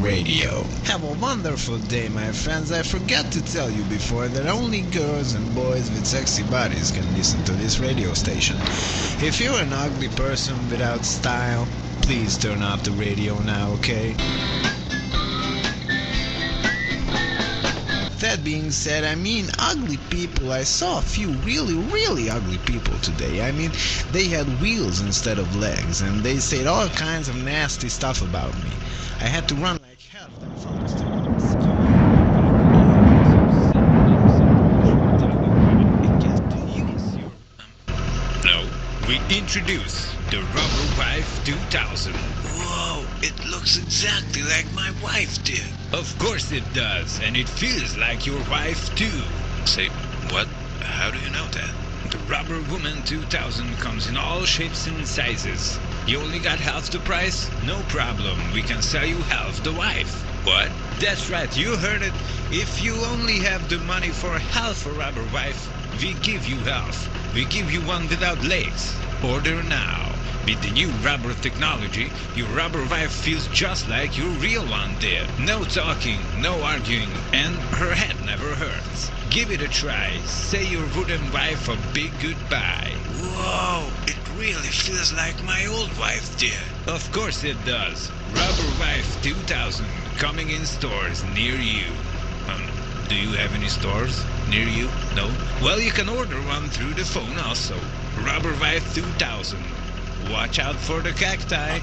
Radio. Have a wonderful day, my friends. I forgot to tell you before that only girls and boys with sexy bodies can listen to this radio station. If you're an ugly person without style, please turn off the radio now, okay? That being said, ugly people. I saw a few really ugly people today. They had wheels instead of legs, and they said all kinds of nasty stuff about me. I had to run like hell from the studio. Now, we introduce the Rubber Wife 2000. Whoa, it looks exactly like my wife did. Of course it does, and it feels like your wife too. Say, what? How do you know that? The Rubber Woman 2000 comes in all shapes and sizes. You only got half the price? No problem, we can sell you half the wife. What? That's right, you heard it. If you only have the money for half a rubber wife, we give you half. We give you one without legs. Order now. With the new rubber technology, your rubber wife feels just like your real one did. No talking, no arguing, and her head never hurts. Give it a try. Say your wooden wife a big goodbye. Whoa, it really feels like my old wife did. Of course it does. Rubber Wife 2000 coming in stores near you. Do you have any stores near you? No? Well, you can order one through the phone also. Rubber Wife 2000. Watch out for the cacti.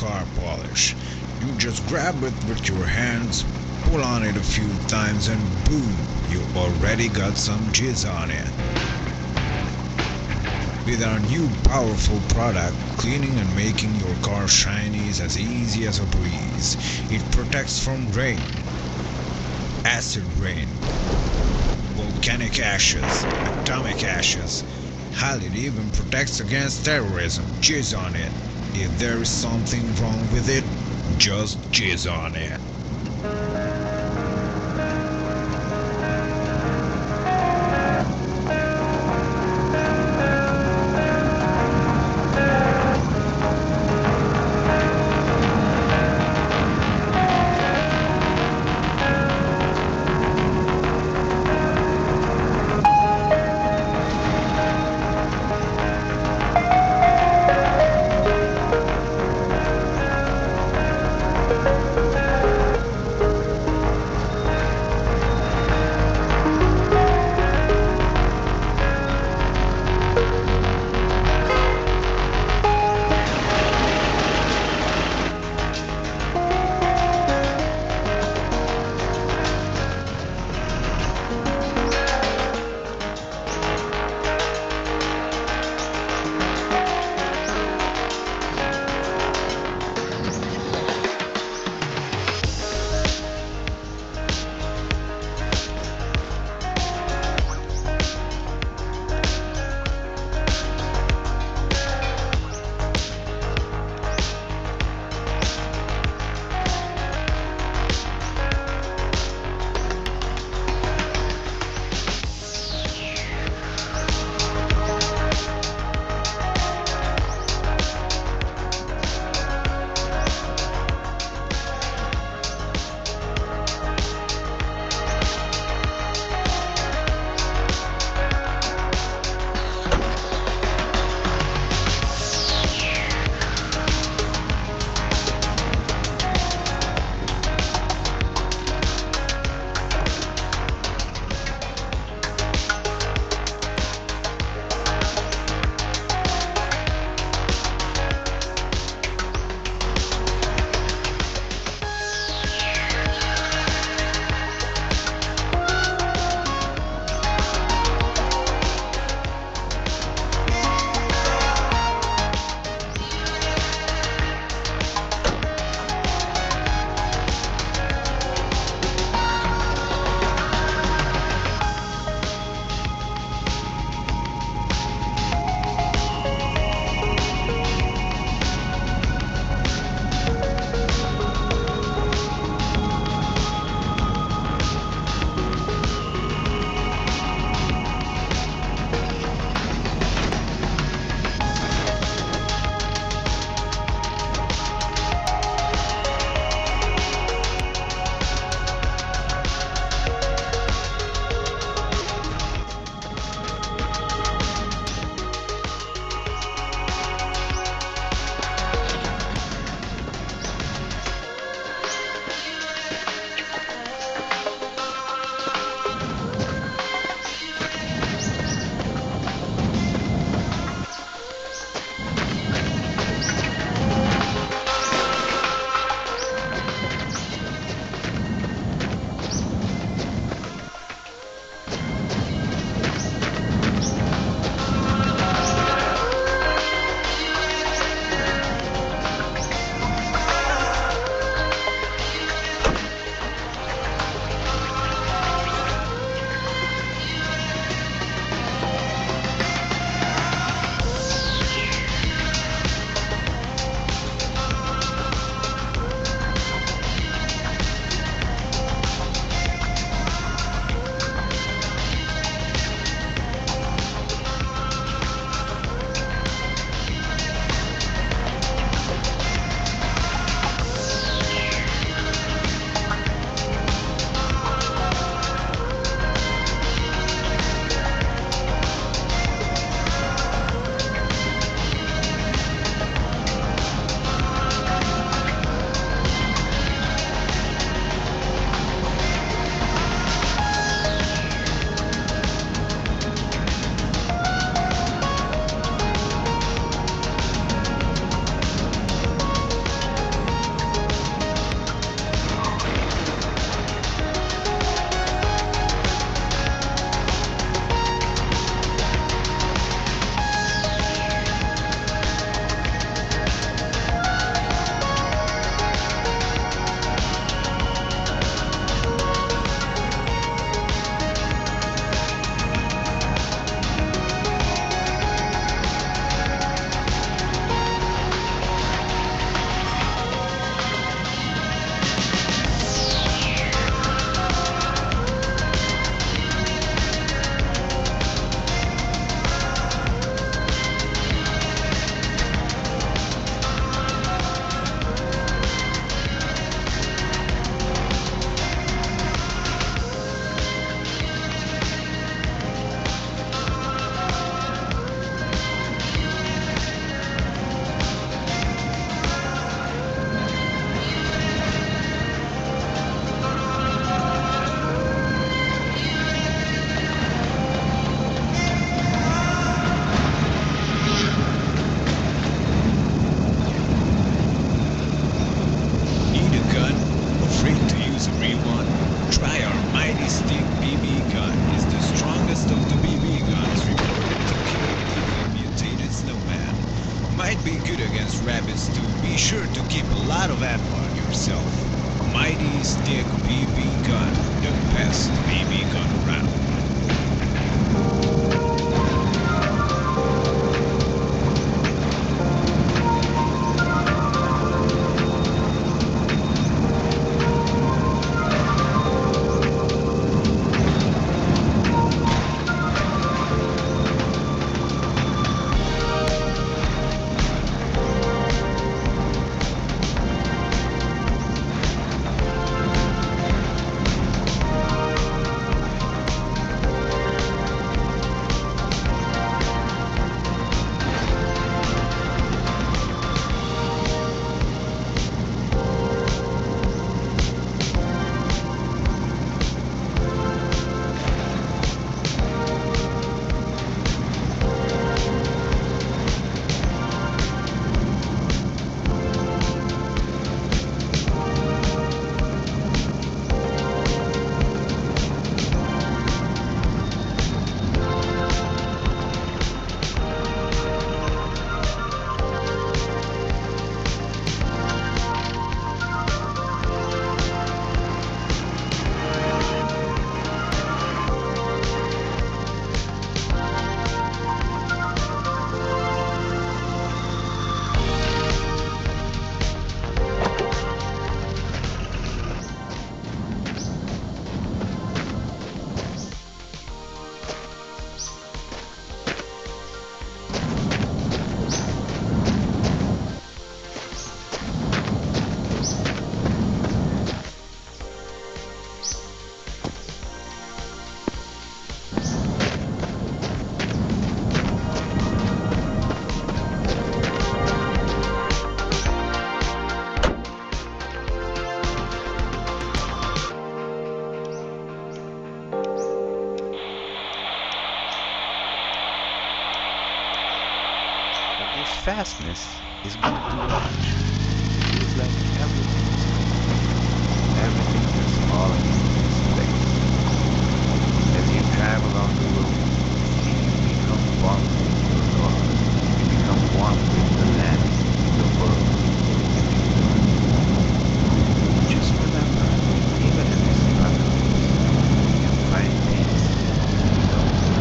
car polish. You just grab it with your hands, pull on it a few times, and boom, you already got some jizz on it. With our new powerful product, cleaning and making your car shiny is as easy as a breeze. It protects from rain, acid rain, volcanic ashes, atomic ashes. Hell, it even protects against terrorism. Jizz on it. If there is something wrong with it, just jizz on it. of Edward yourself. Mighty stick BB gun, the best BB gun around. This fastness is going too much. Feels like everything is falling into place. As you drive along the road, you become one with your God. You become one with the land, the world. Just remember, even in the struggle, you can find peace. Don't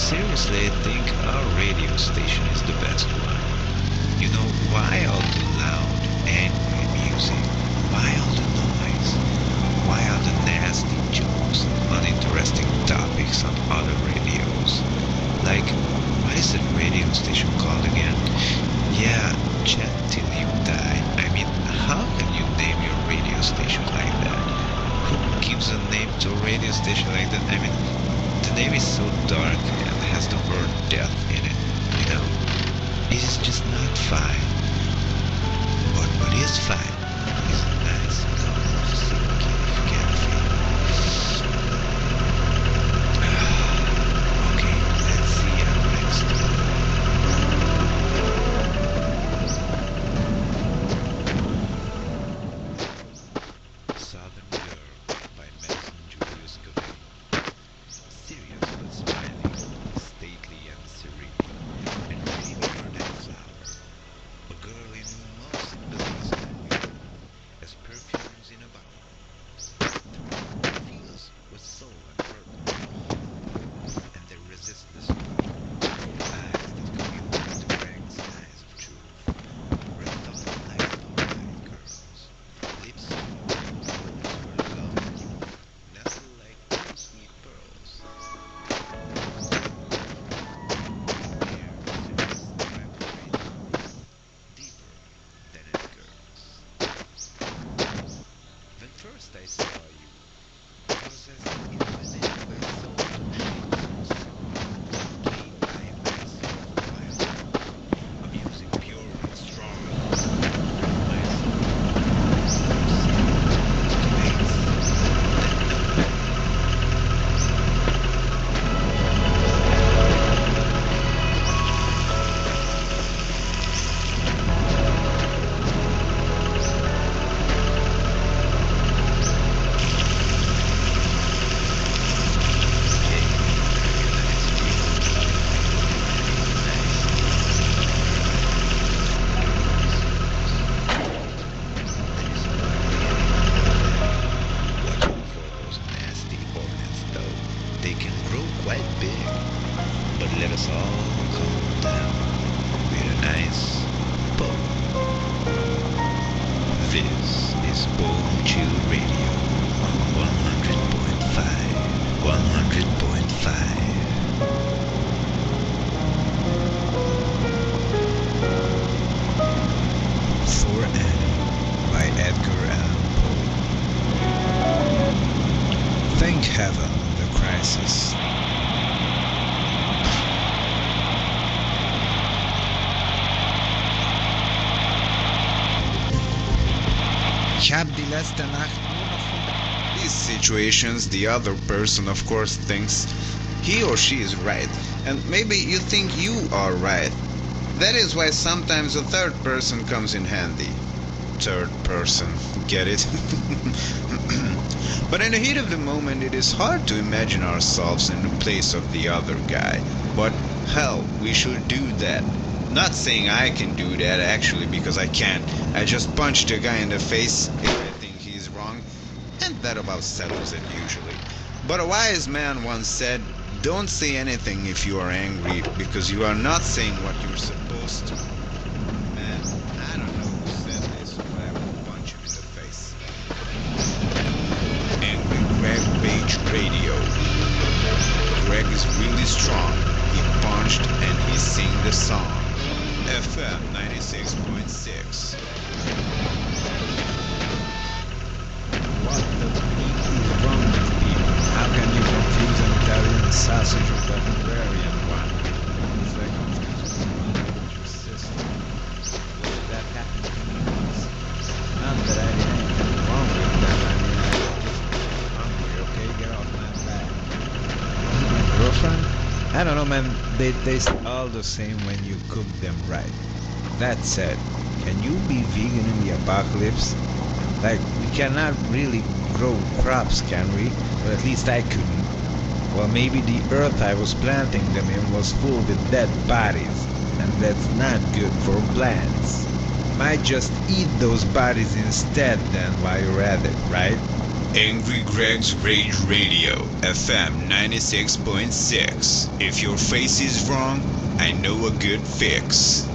Seriously, I think our radio station is the best one. You know, why all the loud, angry music? Why all the noise? Why all the nasty jokes and uninteresting topics on other radios? Like, what is that radio station called again? Yeah, Chat Till You Die. I mean, how can you name your radio station like that? Who gives a name to a radio station like that? I mean, the name is so dark and has the word death in it, you know? It is just not fine. What is fine is nice, you know? Just so can't feel. Okay, let's see you next. Southern quite big. But let us all calm down with a nice bow. This is Bone Chill Radio on 100.5. 100.5. For Annie by Edgar Allan Poe. Thank heaven the crisis. Ich hab die letzte Nacht nur noch von these situations. The other person, of course, thinks he or she is right, and maybe you think you are right. That is why sometimes a third person comes in handy. Third person, get it? But in the heat of the moment, it is hard to imagine ourselves in the place of the other guy. But hell, we should do that. Not saying I can do that actually, because I can't. I just punch the guy in the face if I think he's wrong, and that about settles it usually. But a wise man once said, don't say anything if you are angry, because you are not saying what you're supposed to. Man, I don't know who said this, but I will punch him in the face. Angry Greg Page Radio. Greg is really strong. He punched and he sing the song. FM 96.6. What the bleep is wrong with people? How can you confuse an Italian sausage with a Hungarian one? It's like confusing one with your sister. Will that happen to me once? Not that I did anything wrong with them. I mean, I was just hungry, okay? Get off my back. My girlfriend? I don't know, man. They taste all the same when you cook them right. That said, can you be vegan in the apocalypse? Like, we cannot really grow crops, can we? Or at least I couldn't. Well, maybe the earth I was planting them in was full with dead bodies, and that's not good for plants. Might just eat those bodies instead then while you're at it, right? Angry Greg's Rage Radio, FM 96.6. If your face is wrong, I know a good fix.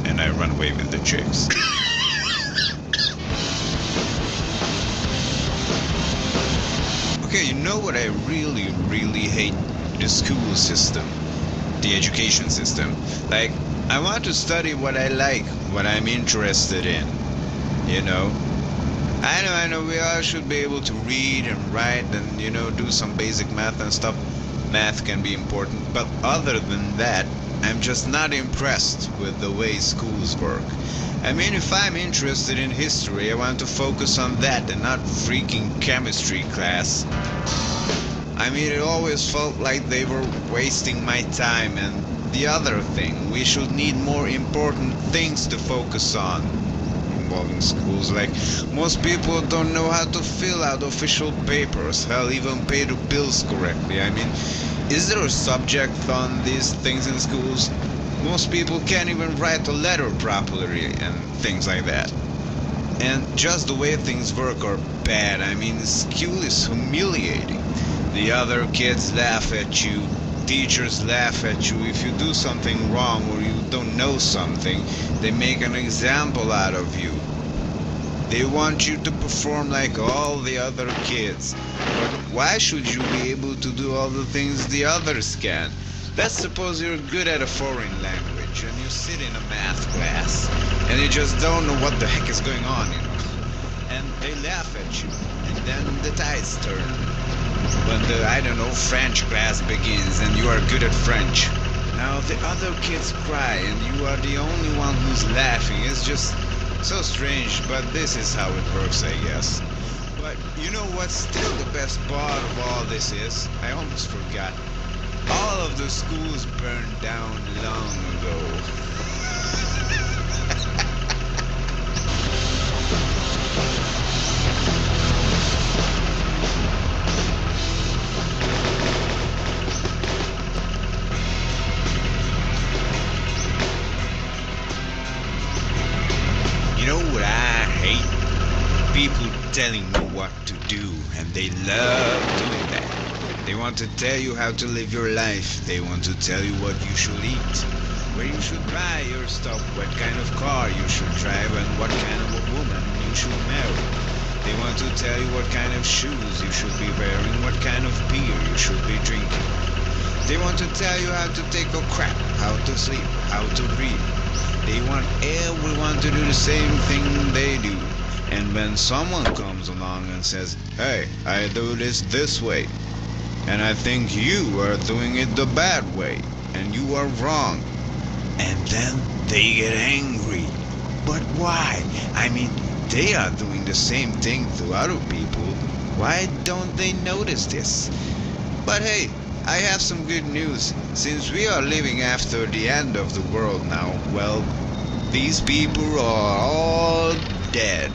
And I run away with the chicks. Okay, you know what I really, really hate? The school system. The education system. Like, I want to study what I like, what I'm interested in. You know? I know, we all should be able to read and write and, do some basic math and stuff. Math can be important, but other than that, I'm just not impressed with the way schools work. I mean, if I'm interested in history, I want to focus on that and not freaking chemistry class. I mean, it always felt like they were wasting my time, and the other thing, we should need more important things to focus on involving schools. Like, most people don't know how to fill out official papers, hell, even pay the bills correctly. I mean, is there a subject on these things in schools? Most people can't even write a letter properly and things like that. And just the way things work are bad. I mean, school is humiliating. The other kids laugh at you. Teachers laugh at you if you do something wrong or you don't know something. They make an example out of you. They want you to perform like all the other kids. But why should you be able to do all the things the others can? Let's suppose you're good at a foreign language and you sit in a math class and you just don't know what the heck is going on, And they laugh at you, and then the tides turn. When the, French class begins and you are good at French. Now the other kids cry and you are the only one who's laughing. It's just so strange, but this is how it works, I guess. But you know what's still the best part of all this is? I almost forgot. All of the schools burned down long ago. You know what I hate? People telling me what to do, and they love doing that. They want to tell you how to live your life. They want to tell you what you should eat, where you should buy your stuff, what kind of car you should drive, and what kind of a woman you should marry. They want to tell you what kind of shoes you should be wearing, what kind of beer you should be drinking. They want to tell you how to take a crap, how to sleep, how to breathe. They want everyone to do the same thing they do. And when someone comes along and says, hey, I do this way, and I think you are doing it the bad way, and you are wrong. And then they get angry. But why? I mean, they are doing the same thing to other people. Why don't they notice this? But hey, I have some good news. Since we are living after the end of the world now, well, these people are all dead.